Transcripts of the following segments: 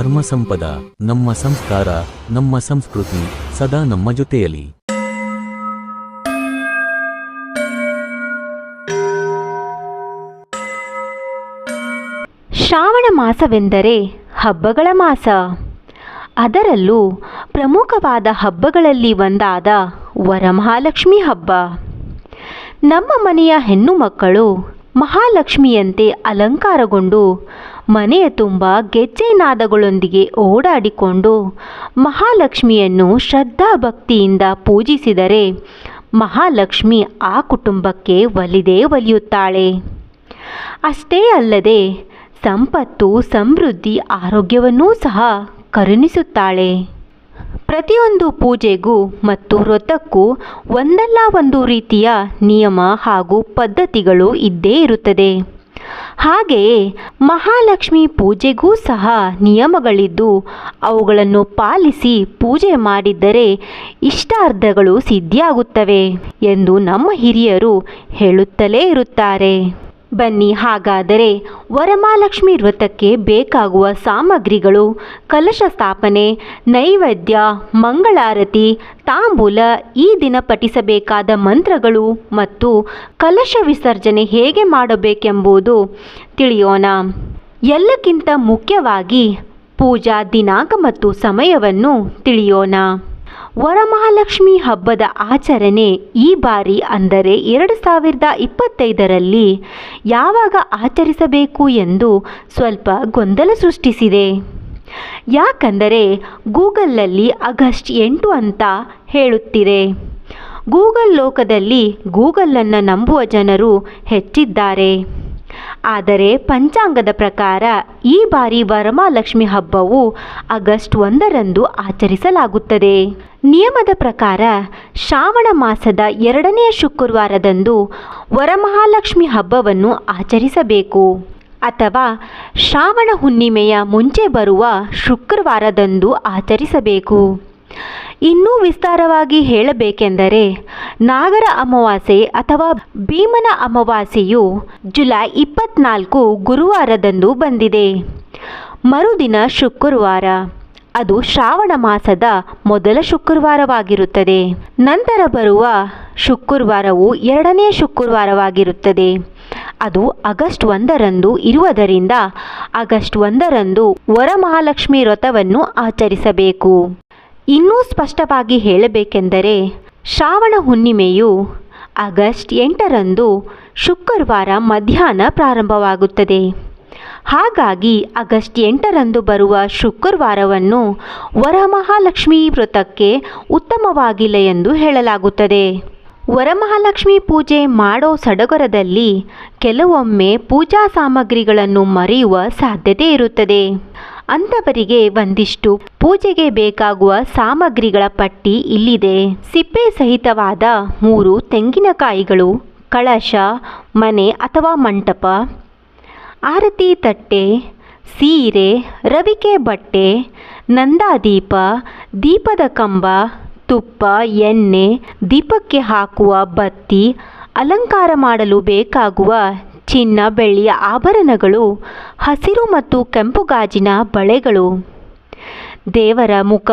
ಧರ್ಮ ಸಂಪದ, ನಮ್ಮ ಸಂಸ್ಕಾರ, ನಮ್ಮ ಸಂಸ್ಕೃತಿ ಸದಾ ನಮ್ಮ ಜೊತೆಯಲ್ಲಿ. ಶ್ರಾವಣ ಮಾಸವೆಂದರೆ ಹಬ್ಬಗಳ ಮಾಸ. ಅದರಲ್ಲೂ ಪ್ರಮುಖವಾದ ಹಬ್ಬಗಳಲ್ಲಿ ಒಂದಾದ ವರಮಹಾಲಕ್ಷ್ಮಿ ಹಬ್ಬ. ನಮ್ಮ ಮನೆಯ ಹೆಣ್ಣು ಮಕ್ಕಳು ಮಹಾಲಕ್ಷ್ಮಿಯಂತೆ ಅಲಂಕಾರಗೊಂಡು ಮನೆಯ ತುಂಬ ಗೆಜ್ಜೆನಾದಗಳೊಂದಿಗೆ ಓಡಾಡಿಕೊಂಡು ಮಹಾಲಕ್ಷ್ಮಿಯನ್ನು ಶ್ರದ್ಧಾಭಕ್ತಿಯಿಂದ ಪೂಜಿಸಿದರೆ ಮಹಾಲಕ್ಷ್ಮಿ ಆ ಕುಟುಂಬಕ್ಕೆ ಒಲಿದೇ ಒಲಿಯುತ್ತಾಳೆ. ಅಷ್ಟೇ ಅಲ್ಲದೆ ಸಂಪತ್ತು, ಸಮೃದ್ಧಿ, ಆರೋಗ್ಯವನ್ನೂ ಸಹ ಕರುಣಿಸುತ್ತಾಳೆ. ಪ್ರತಿಯೊಂದು ಪೂಜೆಗೂ ಮತ್ತು ವ್ರತಕ್ಕೂ ಒಂದಲ್ಲ ಒಂದು ರೀತಿಯ ನಿಯಮ ಹಾಗೂ ಪದ್ಧತಿಗಳು ಇದ್ದೇ ಇರುತ್ತದೆ. ಹಾಗೆಯೇ ಮಹಾಲಕ್ಷ್ಮಿ ಪೂಜೆಗೂ ಸಹ ನಿಯಮಗಳಿದ್ದು ಅವುಗಳನ್ನು ಪಾಲಿಸಿ ಪೂಜೆ ಮಾಡಿದ್ದರೆ ಇಷ್ಟಾರ್ಥಗಳು ಸಿದ್ಧಿಯಾಗುತ್ತವೆ ಎಂದು ನಮ್ಮ ಹಿರಿಯರು ಹೇಳುತ್ತಲೇ ಇರುತ್ತಾರೆ. ಬನ್ನಿ, ಹಾಗಾದರೆ ವರಮಹಾಲಕ್ಷ್ಮಿ ವ್ರತಕ್ಕೆ ಬೇಕಾಗುವ ಸಾಮಗ್ರಿಗಳು: ಕಲಶ ಸ್ಥಾಪನೆ, ನೈವೇದ್ಯ, ಮಂಗಳಾರತಿ, ತಾಂಬೂಲ, ಈ ದಿನ ಪಠಿಸಬೇಕಾದ ಮಂತ್ರಗಳು ಮತ್ತು ಕಲಶ ವಿಸರ್ಜನೆ ಹೇಗೆ ಮಾಡಬೇಕೆಂಬುದು ತಿಳಿಯೋಣ. ಎಲ್ಲಕ್ಕಿಂತ ಮುಖ್ಯವಾಗಿ ಪೂಜಾ ದಿನಾಂಕ ಮತ್ತು ಸಮಯವನ್ನು ತಿಳಿಯೋಣ. ವರಮಹಾಲಕ್ಷ್ಮಿ ಹಬ್ಬದ ಆಚರಣೆ ಈ ಬಾರಿ ಅಂದರೆ 2025ರಲ್ಲಿ ಯಾವಾಗ ಆಚರಿಸಬೇಕು ಎಂದು ಸ್ವಲ್ಪ ಗೊಂದಲ ಸೃಷ್ಟಿಸಿದೆ. ಯಾಕಂದರೆ ಗೂಗಲ್ನಲ್ಲಿ ಆಗಸ್ಟ್ 8 ಅಂತ ಹೇಳುತ್ತಿದೆ. ಗೂಗಲ್ ಲೋಕದಲ್ಲಿ ಗೂಗಲನ್ನು ನಂಬುವ ಜನರು ಹೆಚ್ಚಿದ್ದಾರೆ. ಆದರೆ ಪಂಚಾಂಗದ ಪ್ರಕಾರ ಈ ಬಾರಿ ವರಮಹಾಲಕ್ಷ್ಮಿ ಹಬ್ಬವು ಆಗಸ್ಟ್ 1ರಂದು ಆಚರಿಸಲಾಗುತ್ತದೆ. ನಿಯಮದ ಪ್ರಕಾರ ಶ್ರಾವಣ ಮಾಸದ 2ನೇ ಶುಕ್ರವಾರದಂದು ವರಮಹಾಲಕ್ಷ್ಮಿ ಹಬ್ಬವನ್ನು ಆಚರಿಸಬೇಕು ಅಥವಾ ಶ್ರಾವಣ ಹುಣ್ಣಿಮೆಯ ಮುಂಚೆ ಬರುವ ಶುಕ್ರವಾರದಂದು ಆಚರಿಸಬೇಕು. ಇನ್ನೂ ವಿಸ್ತಾರವಾಗಿ ಹೇಳಬೇಕೆಂದರೆ ನಾಗರ ಅಮಾವಾಸ್ಯೆ ಅಥವಾ ಭೀಮನ ಅಮಾವಾಸ್ಯೆಯು ಜುಲೈ 24 ಗುರುವಾರದಂದು ಬಂದಿದೆ. ಮರುದಿನ ಶುಕ್ರವಾರ, ಅದು ಶ್ರಾವಣ ಮಾಸದ ಮೊದಲ ಶುಕ್ರವಾರವಾಗಿರುತ್ತದೆ. ನಂತರ ಬರುವ ಶುಕ್ರವಾರವು 2ನೇ ಶುಕ್ರವಾರವಾಗಿರುತ್ತದೆ. ಅದು ಆಗಸ್ಟ್ 1ರಂದು ಇರುವುದರಿಂದ ಆಗಸ್ಟ್ 1ರಂದು ವರಮಹಾಲಕ್ಷ್ಮಿ ವ್ರತವನ್ನು ಆಚರಿಸಬೇಕು. ಇನ್ನೂ ಸ್ಪಷ್ಟವಾಗಿ ಹೇಳಬೇಕೆಂದರೆ ಶ್ರಾವಣ ಹುಣ್ಣಿಮೆಯು ಆಗಸ್ಟ್ 8ರಂದು ಶುಕ್ರವಾರ ಮಧ್ಯಾಹ್ನ ಪ್ರಾರಂಭವಾಗುತ್ತದೆ. ಹಾಗಾಗಿ ಆಗಸ್ಟ್ 8ರಂದು ಬರುವ ಶುಕ್ರವಾರವನ್ನು ವರಮಹಾಲಕ್ಷ್ಮಿ ವ್ರತಕ್ಕೆ ಉತ್ತಮವಾಗಿಲ್ಲ ಎಂದು ಹೇಳಲಾಗುತ್ತದೆ. ವರಮಹಾಲಕ್ಷ್ಮಿ ಪೂಜೆ ಮಾಡೋ ಸಡಗರದಲ್ಲಿ ಕೆಲವೊಮ್ಮೆ ಪೂಜಾ ಸಾಮಗ್ರಿಗಳನ್ನು ಮರೆಯುವ ಸಾಧ್ಯತೆ ಇರುತ್ತದೆ. ಅಂಥವರಿಗೆ ಒಂದಿಷ್ಟು ಪೂಜೆಗೆ ಬೇಕಾಗುವ ಸಾಮಗ್ರಿಗಳ ಪಟ್ಟಿ ಇಲ್ಲಿದೆ. ಸಿಪ್ಪೆ ಸಹಿತವಾದ 3 ತೆಂಗಿನಕಾಯಿಗಳು, ಕಳಶ, ಮನೆ ಅಥವಾ ಮಂಟಪ, ಆರತಿ ತಟ್ಟೆ, ಸೀರೆ, ರವಿಕೆ ಬಟ್ಟೆ, ನಂದಾದೀಪ, ದೀಪದ ಕಂಬ, ತುಪ್ಪ, ಎಣ್ಣೆ, ದೀಪಕ್ಕೆ ಹಾಕುವ ಬತ್ತಿ, ಅಲಂಕಾರ ಮಾಡಲು ಬೇಕಾಗುವ ಚಿನ್ನ, ಬೆಳ್ಳಿಯ ಆಭರಣಗಳು, ಹಸಿರು ಮತ್ತು ಕೆಂಪು ಗಾಜಿನ ಬಳೆಗಳು, ದೇವರ ಮುಖ,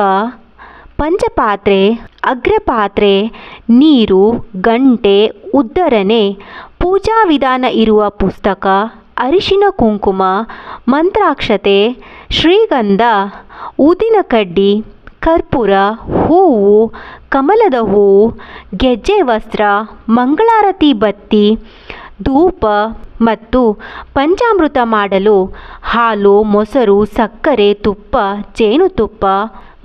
ಪಂಚಪಾತ್ರೆ, ಅಗ್ರಪಾತ್ರೆ, ನೀರು, ಗಂಟೆ, ಉದ್ದರಣೆ, ಪೂಜಾ ವಿಧಾನ ಇರುವ ಪುಸ್ತಕ, ಅರಿಶಿನ ಕುಂಕುಮ, ಮಂತ್ರಾಕ್ಷತೆ, ಶ್ರೀಗಂಧ, ಊದಿನ ಕಡ್ಡಿ, ಕರ್ಪೂರ, ಹೂವು, ಕಮಲದ ಹೂವು, ಗೆಜ್ಜೆ ವಸ್ತ್ರ, ಮಂಗಳಾರತಿ ಬತ್ತಿ, ಧೂಪ ಮತ್ತು ಪಂಚಾಮೃತ ಮಾಡಲು ಹಾಲು, ಮೊಸರು, ಸಕ್ಕರೆ, ತುಪ್ಪ, ಜೇನುತುಪ್ಪ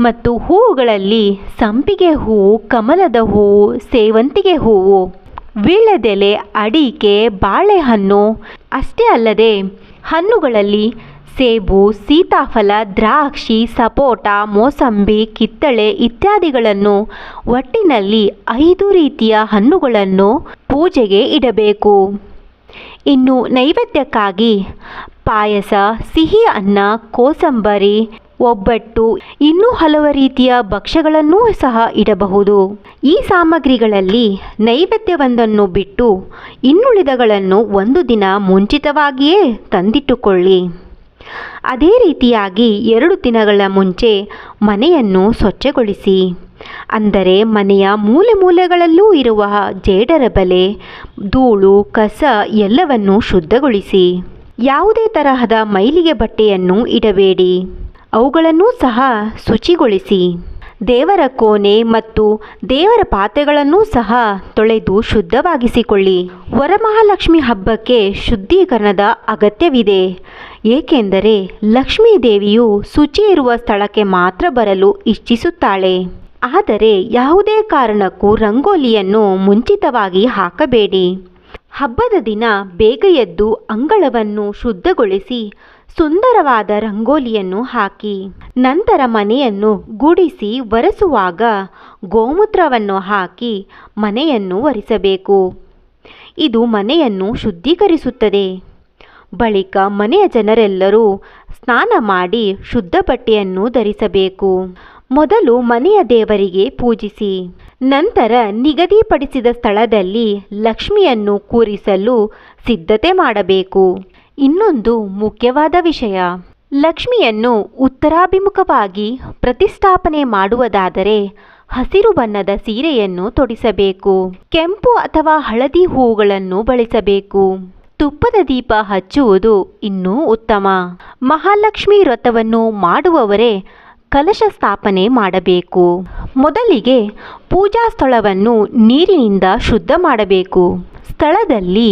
ಮತ್ತು ಹೂವುಗಳಲ್ಲಿ ಸಂಪಿಗೆ ಹೂವು, ಕಮಲದ ಹೂವು, ಸೇವಂತಿಗೆ ಹೂವು, ವೀಳ್ಯದೆಲೆ, ಅಡಿಕೆ, ಬಾಳೆಹಣ್ಣು. ಅಷ್ಟೇ ಅಲ್ಲದೆ ಹಣ್ಣುಗಳಲ್ಲಿ ಸೇಬು, ಸೀತಾಫಲ, ದ್ರಾಕ್ಷಿ, ಸಪೋಟ, ಮೋಸಂಬಿ, ಕಿತ್ತಳೆ ಇತ್ಯಾದಿಗಳನ್ನು, ಒಟ್ಟಿನಲ್ಲಿ 5 ರೀತಿಯ ಹಣ್ಣುಗಳನ್ನು ಪೂಜೆಗೆ ಇಡಬೇಕು. ಇನ್ನು ನೈವೇದ್ಯಕ್ಕಾಗಿ ಪಾಯಸ, ಸಿಹಿ ಅನ್ನ, ಕೋಸಂಬರಿ, ಒಬ್ಬಟ್ಟು, ಇನ್ನೂ ಹಲವು ರೀತಿಯ ಭಕ್ಷ್ಯಗಳನ್ನೂ ಸಹ ಇಡಬಹುದು. ಈ ಸಾಮಗ್ರಿಗಳಲ್ಲಿ ನೈವೇದ್ಯವೊಂದನ್ನು ಬಿಟ್ಟು ಇನ್ನುಳಿದಗಳನ್ನು ಒಂದು ದಿನ ಮುಂಚಿತವಾಗಿಯೇ ತಂದಿಟ್ಟುಕೊಳ್ಳಿ. ಅದೇ ರೀತಿಯಾಗಿ 2 ದಿನಗಳ ಮುಂಚೆ ಮನೆಯನ್ನು ಸ್ವಚ್ಛಗೊಳಿಸಿ. ಅಂದರೆ ಮನೆಯ ಮೂಲೆ ಮೂಲೆಗಳಲ್ಲೂ ಇರುವ ಜೇಡರಬಲೆ, ಧೂಳು, ಕಸ ಎಲ್ಲವನ್ನೂ ಶುದ್ಧಗೊಳಿಸಿ. ಯಾವುದೇ ತರಹದ ಮೈಲಿಗೆ ಬಟ್ಟೆಯನ್ನು ಇಡಬೇಡಿ. ಅವುಗಳನ್ನೂ ಸಹ ಶುಚಿಗೊಳಿಸಿ. ದೇವರ ಕೋಣೆ ಮತ್ತು ದೇವರ ಪಾತ್ರೆಗಳನ್ನೂ ಸಹ ತೊಳೆದು ಶುದ್ಧವಾಗಿಸಿಕೊಳ್ಳಿ. ವರಮಹಾಲಕ್ಷ್ಮಿ ಹಬ್ಬಕ್ಕೆ ಶುದ್ಧೀಕರಣದ ಅಗತ್ಯವಿದೆ. ಏಕೆಂದರೆ ಲಕ್ಷ್ಮೀ ದೇವಿಯು ಶುಚಿ ಇರುವ ಸ್ಥಳಕ್ಕೆ ಮಾತ್ರ ಬರಲು ಇಚ್ಛಿಸುತ್ತಾಳೆ. ಆದರೆ ಯಾವುದೇ ಕಾರಣಕ್ಕೂ ರಂಗೋಲಿಯನ್ನು ಮುಂಚಿತವಾಗಿ ಹಾಕಬೇಡಿ. ಹಬ್ಬದ ದಿನ ಬೇಗ ಎದ್ದು ಅಂಗಳವನ್ನು ಶುದ್ಧಗೊಳಿಸಿ ಸುಂದರವಾದ ರಂಗೋಲಿಯನ್ನು ಹಾಕಿ. ನಂತರ ಮನೆಯನ್ನು ಗುಡಿಸಿ ಒರೆಸುವಾಗ ಗೋಮೂತ್ರವನ್ನು ಹಾಕಿ ಮನೆಯನ್ನು ಒರೆಸಬೇಕು. ಇದು ಮನೆಯನ್ನು ಶುದ್ಧೀಕರಿಸುತ್ತದೆ. ಬಳಿಕ ಮನೆಯ ಜನರೆಲ್ಲರೂ ಸ್ನಾನ ಮಾಡಿ ಶುದ್ಧ ಬಟ್ಟೆಯನ್ನು ಧರಿಸಬೇಕು. ಮೊದಲು ಮನೆಯ ದೇವರಿಗೆ ಪೂಜಿಸಿ. ನಂತರ ನಿಗದಿಪಡಿಸಿದ ಸ್ಥಳದಲ್ಲಿ ಲಕ್ಷ್ಮಿಯನ್ನು ಕೂರಿಸಲು ಸಿದ್ಧತೆ ಮಾಡಬೇಕು. ಇನ್ನೊಂದು ಮುಖ್ಯವಾದ ವಿಷಯ, ಲಕ್ಷ್ಮಿಯನ್ನು ಉತ್ತರಾಭಿಮುಖವಾಗಿ ಪ್ರತಿಷ್ಠಾಪನೆ ಮಾಡುವುದಾದರೆ ಹಸಿರು ಬಣ್ಣದ ಸೀರೆಯನ್ನು ತೊಡಿಸಬೇಕು. ಕೆಂಪು ಅಥವಾ ಹಳದಿ ಹೂವುಗಳನ್ನು ಬಳಸಬೇಕು. ತುಪ್ಪದ ದೀಪ ಹಚ್ಚುವುದು ಇನ್ನೂ ಉತ್ತಮ. ಮಹಾಲಕ್ಷ್ಮಿ ವ್ರತವನ್ನು ಮಾಡುವವರೇ ಕಲಶ ಸ್ಥಾಪನೆ ಮಾಡಬೇಕು. ಮೊದಲಿಗೆ ಪೂಜಾ ಸ್ಥಳವನ್ನು ನೀರಿನಿಂದ ಶುದ್ಧ ಮಾಡಬೇಕು. ಸ್ಥಳದಲ್ಲಿ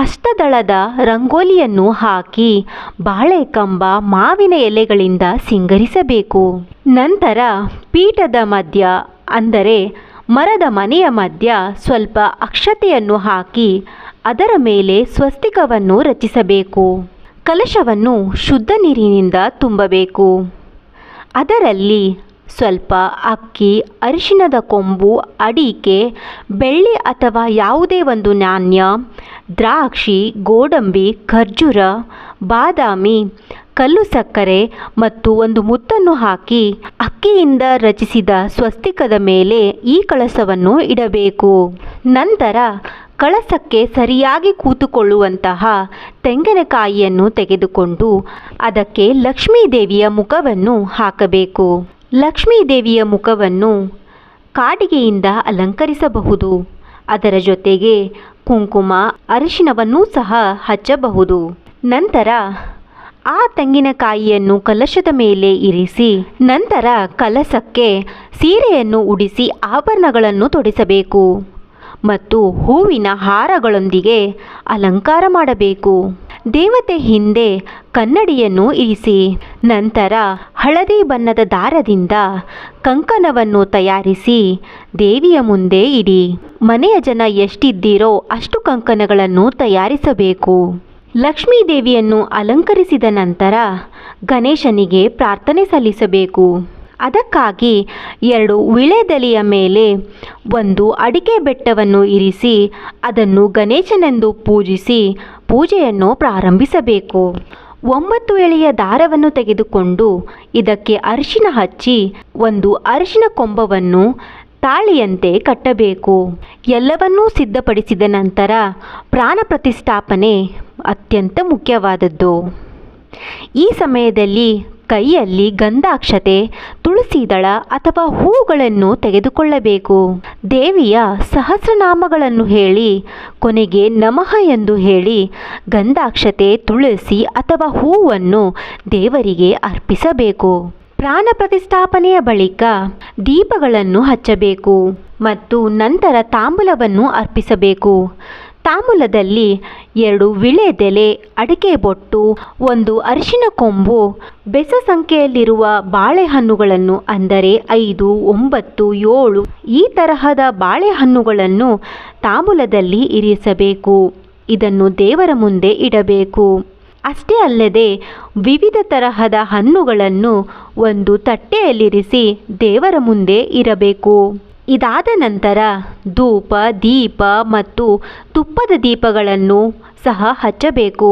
ಅಷ್ಟದಳದ ರಂಗೋಲಿಯನ್ನು ಹಾಕಿ ಬಾಳೆಕಂಬ, ಮಾವಿನ ಎಲೆಗಳಿಂದ ಸಿಂಗರಿಸಬೇಕು. ನಂತರ ಪೀಠದ ಮಧ್ಯ ಅಂದರೆ ಮರದ ಮನೆಯ ಮಧ್ಯ ಸ್ವಲ್ಪ ಅಕ್ಷತೆಯನ್ನು ಹಾಕಿ ಅದರ ಮೇಲೆ ಸ್ವಸ್ತಿಕವನ್ನು ರಚಿಸಬೇಕು. ಕಲಶವನ್ನು ಶುದ್ಧ ನೀರಿನಿಂದ ತುಂಬಬೇಕು. ಅದರಲ್ಲಿ ಸ್ವಲ್ಪ ಅಕ್ಕಿ, ಅರಿಶಿಣದ ಕೊಂಬು, ಅಡಿಕೆ, ಬೆಳ್ಳಿ ಅಥವಾ ಯಾವುದೇ ಒಂದು ನಾಣ್ಯ, ದ್ರಾಕ್ಷಿ, ಗೋಡಂಬಿ, ಖರ್ಜೂರ, ಬಾದಾಮಿ, ಕಲ್ಲು ಸಕ್ಕರೆ ಮತ್ತು ಒಂದು ಮುತ್ತನ್ನು ಹಾಕಿ ಅಕ್ಕಿಯಿಂದ ರಚಿಸಿದ ಸ್ವಸ್ತಿಕದ ಮೇಲೆ ಈ ಕಳಸವನ್ನು ಇಡಬೇಕು. ನಂತರ ಕಳಸಕ್ಕೆ ಸರಿಯಾಗಿ ಕೂತುಕೊಳ್ಳುವಂತಹ ತೆಂಗಿನಕಾಯಿಯನ್ನು ತೆಗೆದುಕೊಂಡು ಅದಕ್ಕೆ ಲಕ್ಷ್ಮೀ ದೇವಿಯ ಮುಖವನ್ನು ಹಾಕಬೇಕು. ಲಕ್ಷ್ಮೀ ದೇವಿಯ ಮುಖವನ್ನು ಕಾಡಿಗೆಯಿಂದ ಅಲಂಕರಿಸಬಹುದು. ಅದರ ಜೊತೆಗೆ ಕುಂಕುಮ, ಅರಿಶಿಣವನ್ನೂ ಸಹ ಹಚ್ಚಬಹುದು. ನಂತರ ಆ ತೆಂಗಿನಕಾಯಿಯನ್ನು ಕಲಶದ ಮೇಲೆ ಇರಿಸಿ ನಂತರ ಕಲಶಕ್ಕೆ ಸೀರೆಯನ್ನು ಉಡಿಸಿ ಆಭರಣಗಳನ್ನು ತೊಡಿಸಬೇಕು ಮತ್ತು ಹೂವಿನ ಹಾರಗಳೊಂದಿಗೆ ಅಲಂಕಾರ ಮಾಡಬೇಕು. ದೇವತೆ ಹಿಂದೆ ಕನ್ನಡಿಯನ್ನು ಇರಿಸಿ ನಂತರ ಹಳದಿ ಬಣ್ಣದ ದಾರದಿಂದ ಕಂಕಣವನ್ನು ತಯಾರಿಸಿ ದೇವಿಯ ಮುಂದೆ ಇಡಿ. ಮನೆಯ ಜನ ಎಷ್ಟಿದ್ದೀರೋ ಅಷ್ಟು ಕಂಕಣಗಳನ್ನು ತಯಾರಿಸಬೇಕು. ಲಕ್ಷ್ಮೀ ದೇವಿಯನ್ನು ಅಲಂಕರಿಸಿದ ನಂತರ ಗಣೇಶನಿಗೆ ಪ್ರಾರ್ಥನೆ ಸಲ್ಲಿಸಬೇಕು. ಅದಕ್ಕಾಗಿ 2 ವೀಳ್ಯದೆಲೆಯ ಮೇಲೆ ಒಂದು ಅಡಿಕೆ ಬೆಟ್ಟವನ್ನು ಇರಿಸಿ ಅದನ್ನು ಗಣೇಶನೆಂದು ಪೂಜಿಸಿ ಪೂಜೆಯನ್ನು ಪ್ರಾರಂಭಿಸಬೇಕು. 9 ಎಳೆಯ ದಾರವನ್ನು ತೆಗೆದುಕೊಂಡು ಇದಕ್ಕೆ ಅರಿಶಿಣ ಹಚ್ಚಿ ಒಂದು ಅರಿಶಿಣ ಕೊಂಬವನ್ನು ತಾಳಿಯಂತೆ ಕಟ್ಟಬೇಕು. ಎಲ್ಲವನ್ನೂ ಸಿದ್ಧಪಡಿಸಿದ ನಂತರ ಪ್ರಾಣ ಪ್ರತಿಷ್ಠಾಪನೆ ಅತ್ಯಂತ ಮುಖ್ಯವಾದದ್ದು. ಈ ಸಮಯದಲ್ಲಿ ಕೈಯಲ್ಲಿ ಗಂಧಾಕ್ಷತೆ, ತುಳಸಿ ದಳ ಅಥವಾ ಹೂಗಳನ್ನು ತೆಗೆದುಕೊಳ್ಳಬೇಕು. ದೇವಿಯ ಸಹಸ್ರನಾಮಗಳನ್ನು ಹೇಳಿ ಕೊನೆಗೆ ನಮಃ ಎಂದು ಹೇಳಿ ಗಂಧಾಕ್ಷತೆ, ತುಳಸಿ ಅಥವಾ ಹೂವನ್ನು ದೇವರಿಗೆ ಅರ್ಪಿಸಬೇಕು. ಪ್ರಾಣ ಪ್ರತಿಷ್ಠಾಪನೆಯ ಬಳಿಕ ದೀಪಗಳನ್ನು ಹಚ್ಚಬೇಕು ಮತ್ತು ನಂತರ ತಾಂಬೂಲವನ್ನು ಅರ್ಪಿಸಬೇಕು. ತಾಂಬೂಲದಲ್ಲಿ 2 ವೀಳ್ಯದೆಲೆ, ಅಡಿಕೆ ಬೊಟ್ಟು, ಒಂದು ಅರಿಶಿಣ ಕೊಂಬು, ಬೆಸ ಸಂಖ್ಯೆಯಲ್ಲಿರುವ ಬಾಳೆಹಣ್ಣುಗಳನ್ನು ಅಂದರೆ 5, 9, 7 ಈ ತರಹದ ಬಾಳೆಹಣ್ಣುಗಳನ್ನು ತಾಂಬೂಲದಲ್ಲಿ ಇರಿಸಬೇಕು. ಇದನ್ನು ದೇವರ ಮುಂದೆ ಇಡಬೇಕು. ಅಷ್ಟೇ ಅಲ್ಲದೆ ವಿವಿಧ ತರಹದ ಹಣ್ಣುಗಳನ್ನು ಒಂದು ತಟ್ಟೆಯಲ್ಲಿರಿಸಿ ದೇವರ ಮುಂದೆ ಇರಬೇಕು. ಇದಾದ ನಂತರ ಧೂಪ, ದೀಪ ಮತ್ತು ತುಪ್ಪದ ದೀಪಗಳನ್ನು ಸಹ ಹಚ್ಚಬೇಕು.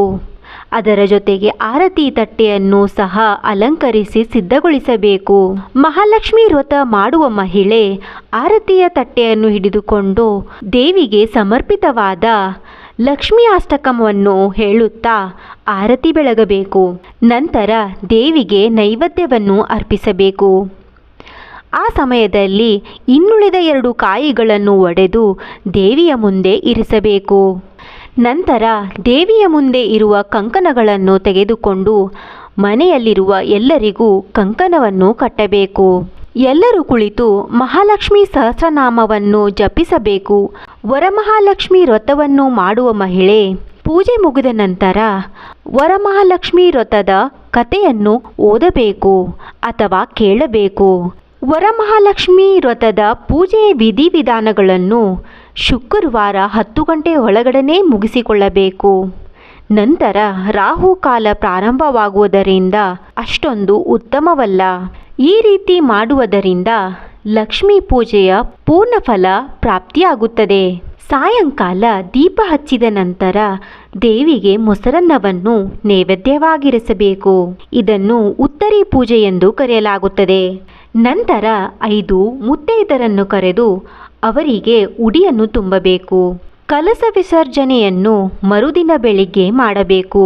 ಅದರ ಜೊತೆಗೆ ಆರತಿ ತಟ್ಟೆಯನ್ನು ಸಹ ಅಲಂಕರಿಸಿ ಸಿದ್ಧಗೊಳಿಸಬೇಕು. ಮಹಾಲಕ್ಷ್ಮಿ ವ್ರತ ಮಾಡುವ ಮಹಿಳೆ ಆರತಿಯ ತಟ್ಟೆಯನ್ನು ಹಿಡಿದುಕೊಂಡು ದೇವಿಗೆ ಸಮರ್ಪಿತವಾದ ಲಕ್ಷ್ಮೀ ಅಷ್ಟಕವನ್ನು ಹೇಳುತ್ತಾ ಆರತಿ ಬೆಳಗಬೇಕು. ನಂತರ ದೇವಿಗೆ ನೈವೇದ್ಯವನ್ನು ಅರ್ಪಿಸಬೇಕು. ಆ ಸಮಯದಲ್ಲಿ ಇನ್ನುಳಿದ 2 ಕಾಯಿಗಳನ್ನು ಒಡೆದು ದೇವಿಯ ಮುಂದೆ ಇರಿಸಬೇಕು. ನಂತರ ದೇವಿಯ ಮುಂದೆ ಇರುವ ಕಂಕಣಗಳನ್ನು ತೆಗೆದುಕೊಂಡು ಮನೆಯಲ್ಲಿರುವ ಎಲ್ಲರಿಗೂ ಕಂಕಣವನ್ನು ಕಟ್ಟಬೇಕು. ಎಲ್ಲರೂ ಕುಳಿತು ಮಹಾಲಕ್ಷ್ಮಿ ಸಹಸ್ರನಾಮವನ್ನು ಜಪಿಸಬೇಕು. ವರಮಹಾಲಕ್ಷ್ಮಿ ವ್ರತವನ್ನು ಮಾಡುವ ಮಹಿಳೆ ಪೂಜೆ ಮುಗಿದ ನಂತರ ವರಮಹಾಲಕ್ಷ್ಮಿ ವ್ರತದ ಕಥೆಯನ್ನು ಓದಬೇಕು ಅಥವಾ ಕೇಳಬೇಕು. ವರಮಹಾಲಕ್ಷ್ಮಿ ವ್ರತದ ಪೂಜೆಯ ವಿಧಿವಿಧಾನಗಳನ್ನು ಶುಕ್ರವಾರ 10 ಗಂಟೆ ಒಳಗಡೆ ಮುಗಿಸಿಕೊಳ್ಳಬೇಕು. ನಂತರ ರಾಹುಕಾಲ ಪ್ರಾರಂಭವಾಗುವುದರಿಂದ ಅಷ್ಟೊಂದು ಉತ್ತಮವಲ್ಲ. ಈ ರೀತಿ ಮಾಡುವುದರಿಂದ ಲಕ್ಷ್ಮೀ ಪೂಜೆಯ ಪೂರ್ಣ ಫಲ ಪ್ರಾಪ್ತಿಯಾಗುತ್ತದೆ. ಸಾಯಂಕಾಲ ದೀಪ ಹಚ್ಚಿದ ನಂತರ ದೇವಿಗೆ ಮೊಸರನ್ನವನ್ನು ನೈವೇದ್ಯವಾಗಿರಿಸಬೇಕು. ಇದನ್ನು ಉತ್ತರಿ ಪೂಜೆ ಎಂದು ಕರೆಯಲಾಗುತ್ತದೆ. ನಂತರ 5 ಮುತ್ತೈದೆಯರನ್ನು ಕರೆದು ಅವರಿಗೆ ಉಡಿಯನ್ನು ತುಂಬಬೇಕು. ಕಲಶ ವಿಸರ್ಜನೆಯನ್ನು ಮರುದಿನ ಬೆಳಿಗ್ಗೆ ಮಾಡಬೇಕು.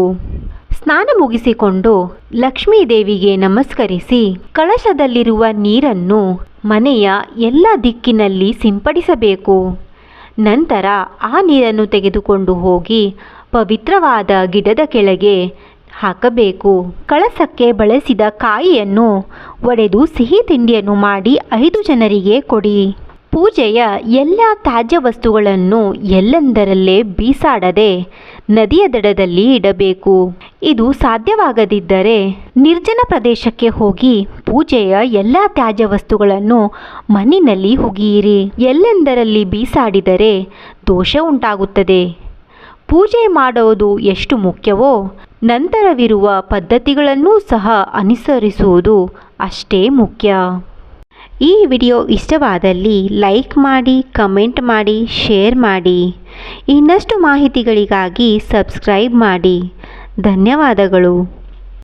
ಸ್ನಾನ ಮುಗಿಸಿಕೊಂಡು ಲಕ್ಷ್ಮೀ ದೇವಿಗೆ ನಮಸ್ಕರಿಸಿ ಕಳಶದಲ್ಲಿರುವ ನೀರನ್ನು ಮನೆಯ ಎಲ್ಲ ದಿಕ್ಕಿನಲ್ಲಿ ಸಿಂಪಡಿಸಬೇಕು. ನಂತರ ಆ ನೀರನ್ನು ತೆಗೆದುಕೊಂಡು ಹೋಗಿ ಪವಿತ್ರವಾದ ಗಿಡದ ಕೆಳಗೆ ಹಾಕಬೇಕು. ಕಳಸಕ್ಕೆ ಬಳಸಿದ ಕಾಯಿಯನ್ನು ಒಡೆದು ಸಿಹಿ ತಿಂಡಿಯನ್ನು ಮಾಡಿ 5 ಜನರಿಗೆ ಕೊಡಿ. ಪೂಜೆಯ ಎಲ್ಲ ತ್ಯಾಜ್ಯ ವಸ್ತುಗಳನ್ನು ಎಲ್ಲೆಂದರಲ್ಲೇ ಬೀಸಾಡದೆ ನದಿಯ ದಡದಲ್ಲಿ ಇಡಬೇಕು. ಇದು ಸಾಧ್ಯವಾಗದಿದ್ದರೆ ನಿರ್ಜನ ಪ್ರದೇಶಕ್ಕೆ ಹೋಗಿ ಪೂಜೆಯ ಎಲ್ಲ ತ್ಯಾಜ್ಯ ವಸ್ತುಗಳನ್ನು ಮಣ್ಣಿನಲ್ಲಿ ಹುಗಿಯಿರಿ. ಎಲ್ಲೆಂದರಲ್ಲಿ ಬೀಸಾಡಿದರೆ ದೋಷ ಉಂಟಾಗುತ್ತದೆ. ಪೂಜೆ ಮಾಡುವುದು ಎಷ್ಟು ಮುಖ್ಯವೋ ನಂತರವಿರುವ ಪದ್ಧತಿಗಳನ್ನೂ ಸಹ ಅನುಸರಿಸುವುದು ಅಷ್ಟೇ ಮುಖ್ಯ. ಈ ವಿಡಿಯೋ ಇಷ್ಟವಾದಲ್ಲಿ ಲೈಕ್ ಮಾಡಿ, ಕಮೆಂಟ್ ಮಾಡಿ, ಶೇರ್ ಮಾಡಿ. ಇನ್ನಷ್ಟು ಮಾಹಿತಿಗಳಿಗಾಗಿ ಸಬ್ಸ್ಕ್ರೈಬ್ ಮಾಡಿ. ಧನ್ಯವಾದಗಳು.